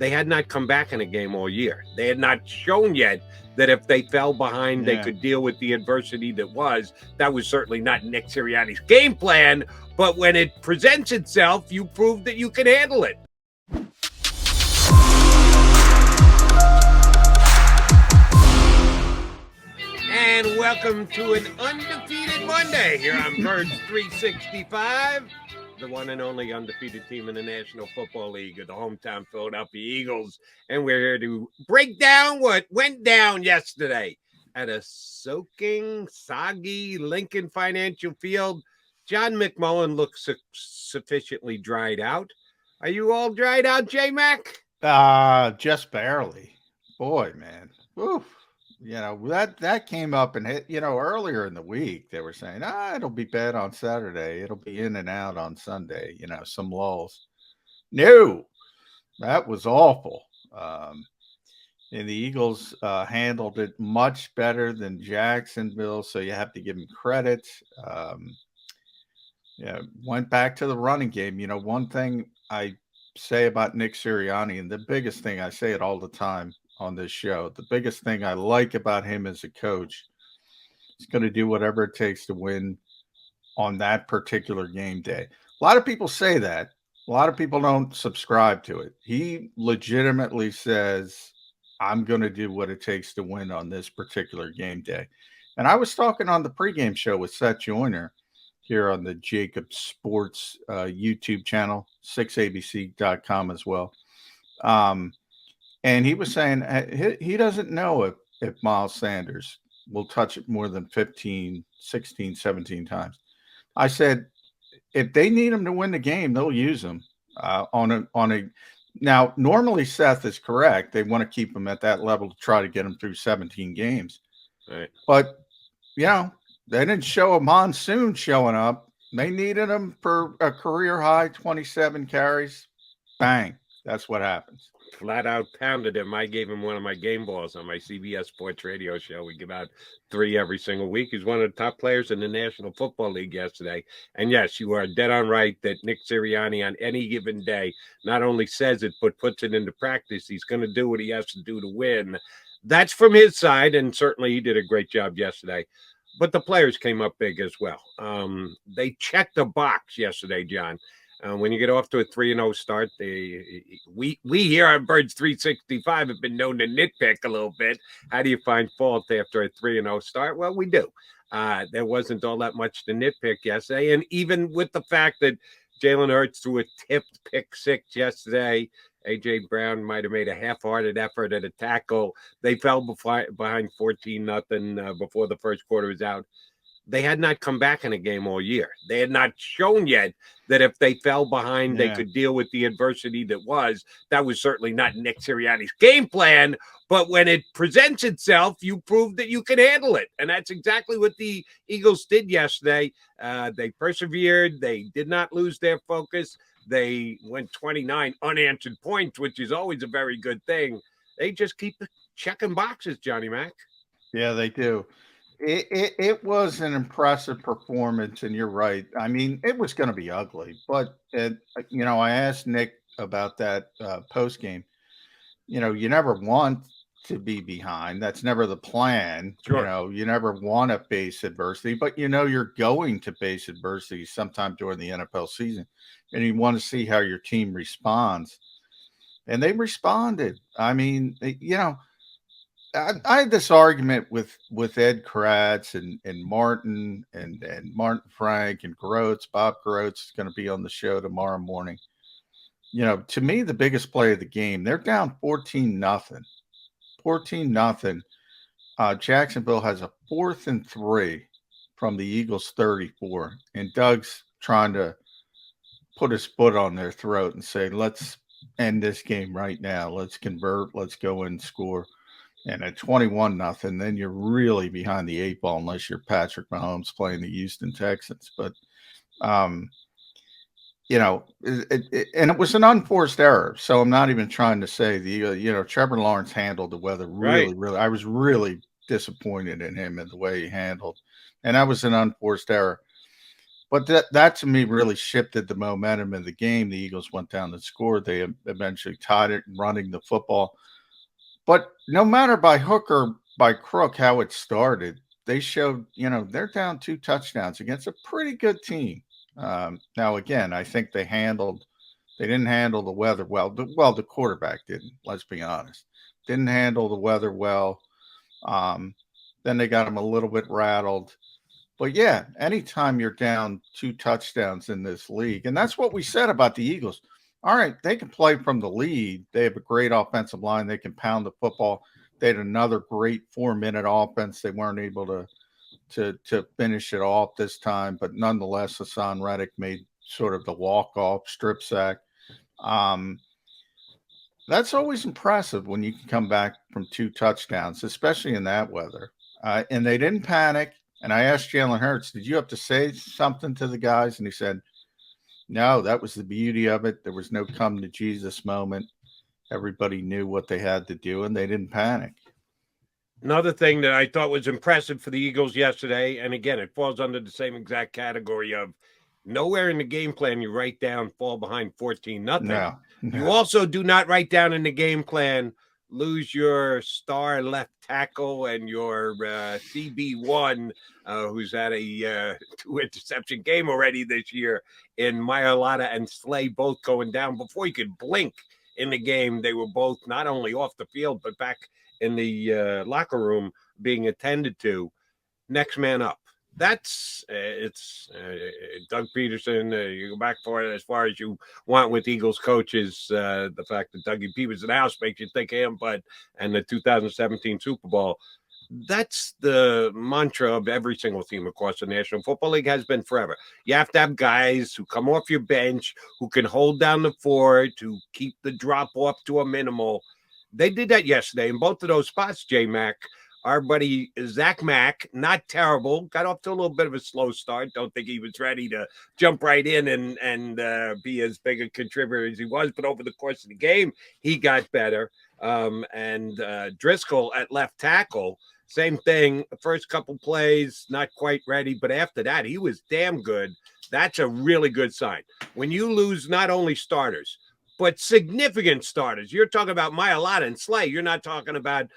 they had not come back in a game all year. They had not shown yet that if they fell behind, they could deal with the adversity that was. That was certainly not Nick Sirianni's game plan, but when it presents itself, you prove that you can handle it. And welcome to an undefeated Monday here on Birds 365. The one and only undefeated team in the National Football League of the hometown Philadelphia Eagles. And we're here to break down what went down yesterday at a soaking, soggy Lincoln Financial Field. John McMullen looks sufficiently dried out. Are you all dried out, J-Mac? Just barely. Boy, man. Oof. You know, that came up and hit, earlier in the week, they were saying, it'll be bad on Saturday. It'll be in and out on Sunday, some lulls. No, that was awful. And the Eagles handled it much better than Jacksonville, so you have to give them credit. Went back to the running game. One thing I say about Nick Sirianni, and the biggest thing, I say it all the time on this show, the biggest thing I like about him as a coach, he's going to do whatever it takes to win on that particular game day. A lot of people say that. A lot of people don't subscribe to it. He legitimately says, I'm going to do what it takes to win on this particular game day. And I was talking on the pregame show with Seth Joyner here on the JAKIB Sports YouTube channel, 6abc.com as well. And he was saying he doesn't know if Miles Sanders will touch it more than 15, 16, 17 times. I said, if they need him to win the game, they'll use him on a. Now, normally Seth is correct. They want to keep him at that level to try to get him through 17 games. Right. But, they didn't show a monsoon showing up. They needed him for a career high 27 carries. Bang. That's what happens. Flat out pounded him. I gave him one of my game balls on my CBS Sports radio show. We give out 3 every single week. He's one of the top players in the National Football League yesterday. And yes, you are dead on right that Nick Sirianni on any given day not only says it, but puts it into practice. He's going to do what he has to do to win. That's from his side, and certainly he did a great job yesterday. But the players came up big as well. They checked the box yesterday, John. When you get off to a 3-0 start, we here on Birds 365 have been known to nitpick a little bit. How do you find fault after a 3-0 start? Well, we do. There wasn't all that much to nitpick yesterday. And even with the fact that Jalen Hurts threw a tipped pick six yesterday, A.J. Brown might have made a half-hearted effort at a tackle. They fell behind 14-0 before the first quarter was out. They had not come back in a game all year. They had not shown yet that if they fell behind, they could deal with the adversity that was. That was certainly not Nick Sirianni's game plan, but when it presents itself, you prove that you can handle it. And that's exactly what the Eagles did yesterday. They persevered. They did not lose their focus. They went 29 unanswered points, which is always a very good thing. They just keep checking boxes, Johnny Mac. Yeah, they do. It was an impressive performance, and you're right. I mean, it was going to be ugly, but I asked Nick about that post game. You never want to be behind. That's never the plan. Sure. You never want to face adversity, but you're going to face adversity sometime during the NFL season, and you want to see how your team responds. And they responded. I mean, I had this argument with Ed Kratz and Martin and Martin Frank and Groats. Bob Groats is going to be on the show tomorrow morning. To me, the biggest play of the game, they're down 14-0. 14-0. Jacksonville has a 4th and 3 from the Eagles 34. And Doug's trying to put his foot on their throat and say, let's end this game right now. Let's convert. Let's go and score. And at 21-0, then you're really behind the 8 ball unless you're Patrick Mahomes playing the Houston Texans. But, and it was an unforced error. So I'm not even trying to say Trevor Lawrence handled the weather really, really. I was really disappointed in him and the way he handled. And that was an unforced error. But that to me really shifted the momentum of the game. The Eagles went down and scored. They eventually tied it running the football. But no matter by hook or by crook how it started, they showed, they're down 2 touchdowns against a pretty good team. Now, again, I think they didn't handle the weather well. The quarterback didn't, let's be honest. Didn't handle the weather well. Then they got him a little bit rattled. But yeah, anytime you're down 2 touchdowns in this league, and that's what we said about the Eagles. All right, they can play from the lead. They have a great offensive line. They can pound the football. They had another great 4-minute offense. They weren't able to finish it off this time, but nonetheless, Hassan Reddick made sort of the walk-off strip sack. That's always impressive when you can come back from 2 touchdowns, especially in that weather. And they didn't panic. And I asked Jalen Hurts, did you have to say something to the guys? And he said, no, that was the beauty of it. There was no come to Jesus moment. Everybody knew what they had to do, and they didn't panic. Another thing that I thought was impressive for the Eagles yesterday, and again, it falls under the same exact category of nowhere in the game plan you write down fall behind 14-0. No. You also do not write down in the game plan lose your star left tackle and your CB1, who's had a 2-interception game already this year, in Mailata and Slay both going down before you could blink in the game. They were both not only off the field, but back in the locker room being attended to. Next man up. That's it's Doug Peterson. You go back for it as far as you want with Eagles coaches. The fact that Dougie P was in the house makes you think of him, and the 2017 Super Bowl. That's the mantra of every single team across the National Football League, has been forever. You have to have guys who come off your bench, who can hold down the fort, who keep the drop off to a minimal. They did that yesterday in both of those spots, J-Mac. Our buddy Zach Mack, not terrible, got off to a little bit of a slow start. Don't think he was ready to jump right in and be as big a contributor as he was. But over the course of the game, he got better. And Driscoll at left tackle, same thing. First couple plays, not quite ready. But after that, he was damn good. That's a really good sign. When you lose not only starters, but significant starters. You're talking about Mailata and Slay. You're not talking about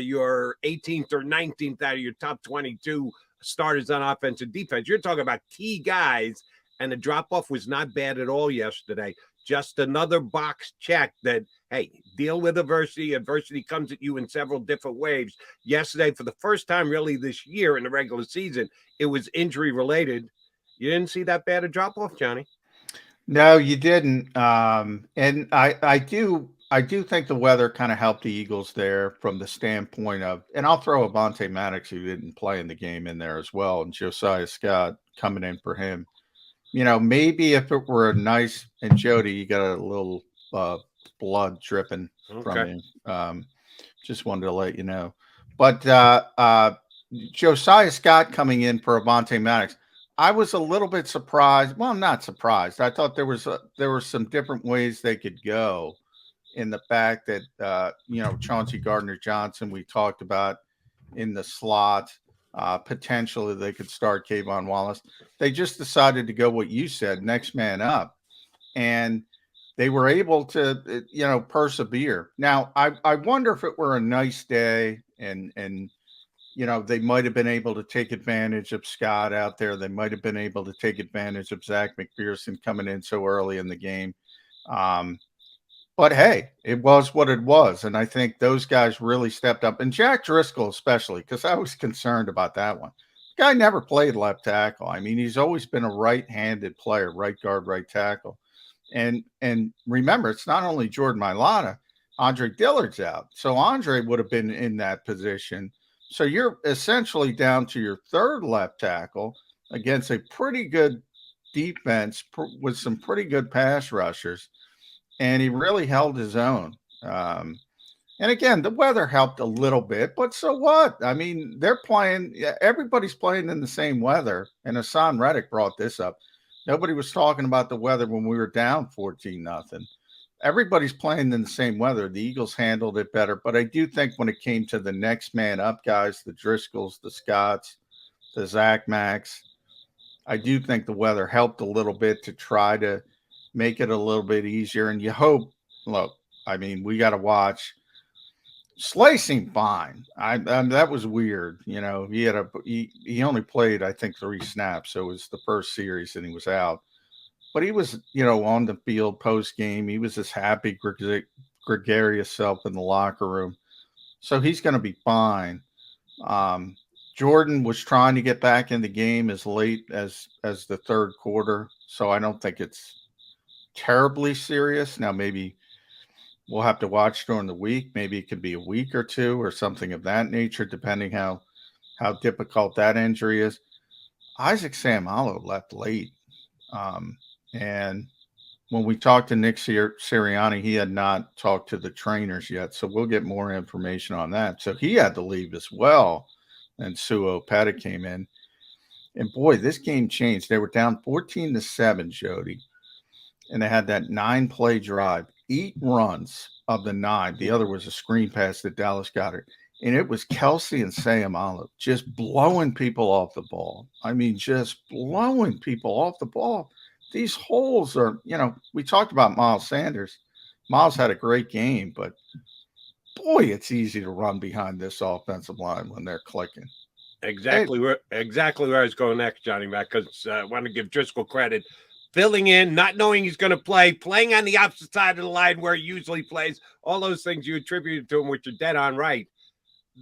your 18th or 19th out of your top 22 starters on offense and defense. You're talking about key guys, and the drop-off was not bad at all yesterday. Just another box check that, hey, deal with adversity. Adversity comes at you in several different waves. Yesterday, for the first time really this year in the regular season, it was injury-related. You didn't see that bad a drop-off, Johnny? No, you didn't. And I do think the weather kind of helped the Eagles there from the standpoint of, and I'll throw Avonte Maddox, who didn't play in the game, in there as well, and Josiah Scott coming in for him. Maybe if it were a nice, and Jody, you got a little blood dripping from him. Just wanted to let you know. But Josiah Scott coming in for Avonte Maddox, I was a little bit surprised. Well, I'm not surprised. I thought there were some different ways they could go, in the fact that Chauncey Gardner-Johnson, we talked about in the slot. Potentially they could start Kayvon Wallace. They just decided to go what you said, next man up, and they were able to persevere. Now I wonder if it were a nice day and they might have been able to take advantage of Scott out there. They might have been able to take advantage of Zach McPherson coming in so early in the game. But hey, it was what it was. And I think those guys really stepped up. And Jack Driscoll especially, because I was concerned about that one. The guy never played left tackle. I mean, he's always been a right-handed player, right guard, right tackle. And remember, it's not only Jordan Mailata, Andre Dillard's out. So Andre would have been in that position. So you're essentially down to your third left tackle against a pretty good defense with some pretty good pass rushers. And he really held his own. And again, the weather helped a little bit, but so what? I mean, everybody's playing in the same weather. And Hassan Reddick brought this up. Nobody was talking about the weather when we were down 14-0. Everybody's playing in the same weather. The Eagles handled it better. But I do think when it came to the next man up guys, the Driscolls, the Scotts, the Zach Macks, I do think the weather helped a little bit to try to make it a little bit easier. And you hope, look, I mean, we got to watch. Slay seemed fine. That was weird. You know, he only played I think 3 snaps, so it was the first series and he was out. But he was, on the field post game. He was his happy, gregarious self in the locker room. So he's going to be fine. Um, Jordan was trying to get back in the game as late as the third quarter, so I don't think it's terribly serious. Now maybe we'll have to watch during the week. Maybe it could be a week or two or something of that nature, depending how difficult that injury is. Isaac Samalo left late, and when we talked to Nick Sirianni, he had not talked to the trainers yet, so we'll get more information on that. So he had to leave as well, and Suo Peta came in. And boy, this game changed. They were down 14-7, Jody, and they had that 9-play drive, 8 runs of the 9. The other was a screen pass that Dallas got it. And it was Kelsey and Sayamalo just blowing people off the ball. I mean, just blowing people off the ball. These holes are, we talked about Miles Sanders. Miles had a great game, but boy, it's easy to run behind this offensive line when they're clicking. Exactly where I was going next, Johnny Mac, because I want to give Driscoll credit. Filling in, not knowing he's going to play, playing on the opposite side of the line where he usually plays, all those things you attributed to him, which are dead on right.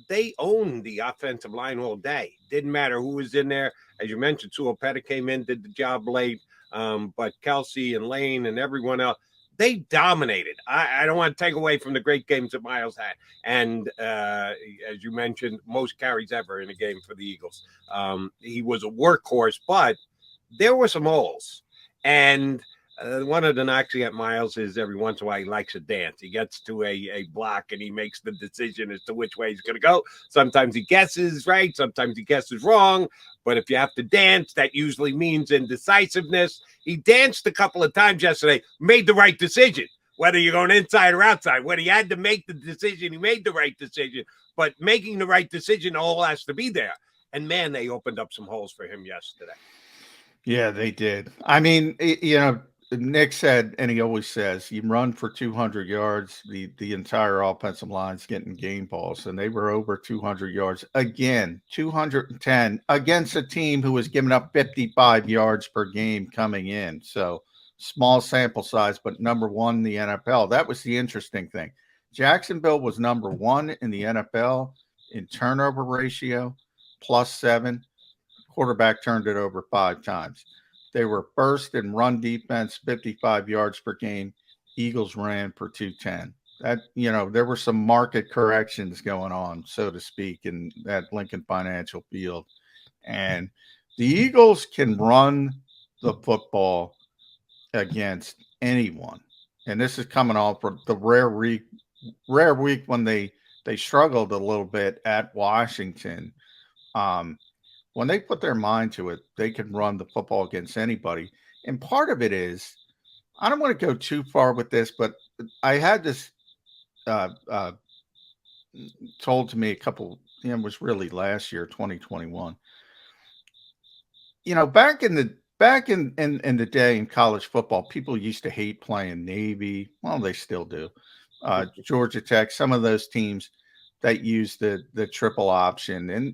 They owned the offensive line all day. Didn't matter who was in there. As you mentioned, Suo Peta came in, did the job late. But Kelsey and Lane and everyone else, they dominated. I don't want to take away from the great games that Miles had. And as you mentioned, most carries ever in a game for the Eagles. He was a workhorse, but there were some holes. And one of the knocks at Miles is every once in a while he likes to dance. He gets to a block and he makes the decision as to which way he's going to go. Sometimes he guesses right, sometimes he guesses wrong. But if you have to dance, that usually means indecisiveness. He danced a couple of times yesterday, made the right decision. Whether you're going inside or outside, when he had to make the decision, he made the right decision. But making the right decision, all has to be there. And man, they opened up some holes for him yesterday. Yeah, they did. I mean, Nick said, and he always says, you run for 200 yards, the entire offensive line's getting game balls, and they were over 200 yards. Again, 210 against a team who was giving up 55 yards per game coming in. So small sample size, but number one in the NFL. That was the interesting thing. Jacksonville was number one in the NFL in turnover ratio, +7. Quarterback turned it over 5 times. They were first in run defense, 55 yards per game. Eagles ran for 210. That, there were some market corrections going on, so to speak, in that Lincoln Financial Field. And the Eagles can run the football against anyone. And this is coming off of the rare week when they struggled a little bit at Washington. When they put their mind to it, they can run the football against anybody. And part of it is, I don't want to go too far with this, but I had this told to me it was really last year, 2021. Back in the day in college football, people used to hate playing Navy. Well, they still do. Georgia Tech, some of those teams that use the triple option.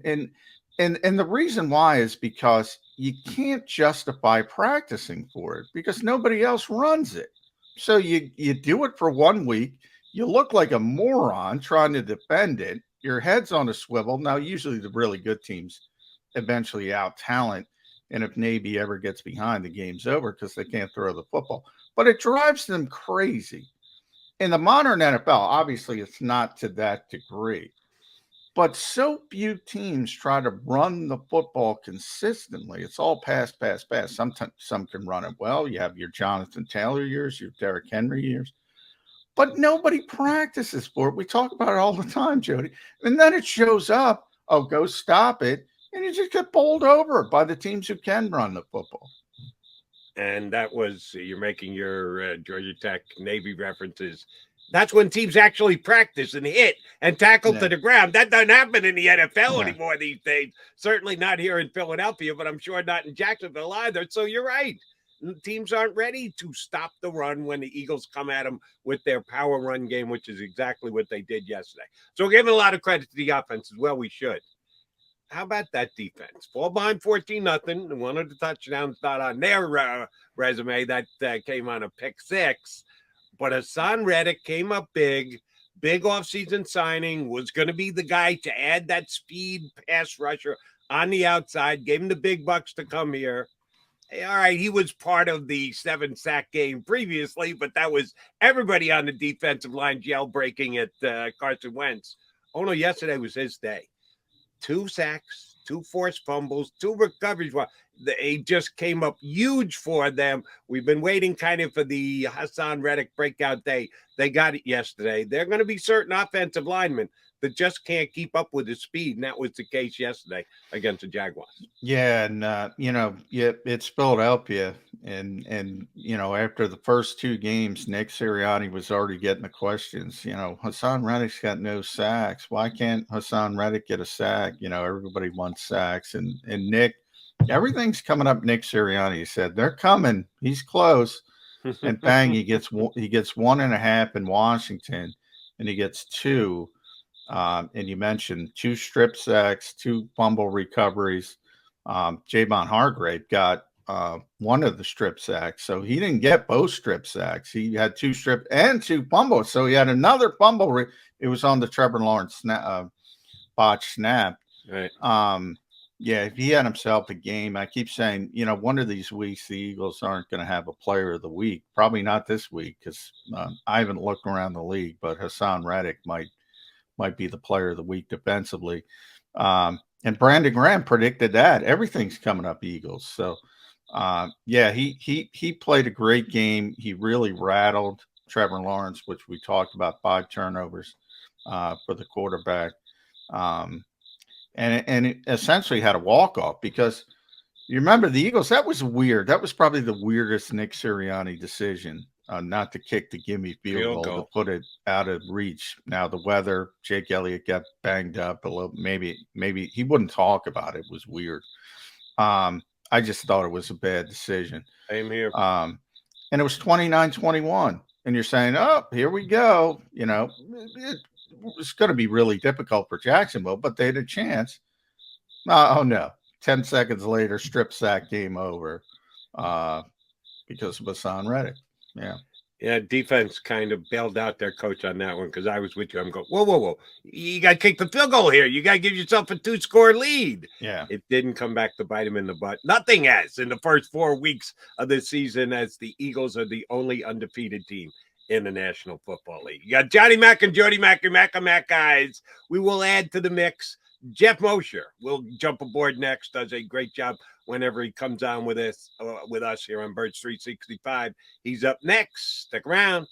And the reason why is because you can't justify practicing for it because nobody else runs it. So you do it for 1 week. You look like a moron trying to defend it. Your head's on a swivel. Now, usually the really good teams eventually out talent. And if Navy ever gets behind, the game's over because they can't throw the football. But it drives them crazy. In the modern NFL, obviously, it's not to that degree. But so few teams try to run the football consistently. It's all pass, pass, pass. Sometimes some can run it well. You have your Jonathan Taylor years, your Derrick Henry years. But nobody practices for it. We talk about it all the time, Jody. And then it shows up. Oh, go stop it. And you just get bowled over by the teams who can run the football. And that was, you're making your Georgia Tech Navy references. That's when teams actually practice and hit and tackle Yeah. to the ground. That doesn't happen in the NFL Yeah. anymore these days. Certainly not here in Philadelphia, but I'm sure not in Jacksonville either. So you're right. Teams aren't ready to stop the run when the Eagles come at them with their power run game, which is exactly what they did yesterday. So we're giving a lot of credit to the offense as well. We should. How about that defense? Fall behind 14-0. One of the touchdowns not on their resume. That came on a pick six. But Hassan Reddick came up big offseason signing, was going to be the guy to add that speed pass rusher on the outside, gave him the big bucks to come here. Hey, all right, he was part of the 7-sack game previously, but that was everybody on the defensive line jailbreaking at Carson Wentz. Oh, no, yesterday was his day. 2 sacks, 2 forced fumbles, 2 recoveries. Well, they just came up huge for them. We've been waiting kind of for the Hassan Reddick breakout day. They got it yesterday. They're going to be certain offensive linemen that just can't keep up with the speed, and that was the case yesterday against the Jaguars. Yeah, and it's Philadelphia, and after the first 2 games, Nick Sirianni was already getting the questions. Hassan Reddick's got no sacks. Why can't Hassan Reddick get a sack? Everybody wants sacks, and Nick, everything's coming up. Nick Sirianni said they're coming. He's close, and bang, he gets 1.5 in Washington, and he gets 2. And you mentioned 2 strip sacks, 2 fumble recoveries. Javon Hargrave got one of the strip sacks, so he didn't get both strip sacks. He had 2 strip and 2 fumbles, so he had another fumble. It was on the Trevor Lawrence botch snap. Right. Yeah, he had himself a game. I keep saying, one of these weeks the Eagles aren't going to have a player of the week. Probably not this week because I haven't looked around the league, but Hassan Reddick might be the player of the week defensively. And Brandon Graham predicted that everything's coming up Eagles. So, he played a great game. He really rattled Trevor Lawrence, which we talked about, 5 turnovers for the quarterback. And it essentially had a walk-off because you remember the Eagles, that was weird. That was probably the weirdest Nick Sirianni decision. Not to kick the gimme field goal, to put it out of reach. Now the weather, Jake Elliott got banged up a little. Maybe he wouldn't talk about it. It was weird. I just thought it was a bad decision. Same here. And it was 29-21. And you're saying, oh, here we go. It's going to be really difficult for Jacksonville, but they had a chance. Oh no. 10 seconds later, strip sack, game over because of Hassan Reddick. Yeah, defense kind of bailed out their coach on that one because I was with you. I'm going, whoa. You got to kick the field goal here. You got to give yourself a 2-score lead. Yeah. It didn't come back to bite him in the butt. Nothing has in the first 4 weeks of the season, as the Eagles are the only undefeated team in the National Football League. You got Johnny Mack and Jody Mack, your Mac guys. We will add to the mix. Jeff Mosher will jump aboard next. Does a great job whenever he comes on with us here on Birds 365. He's up next. Stick around.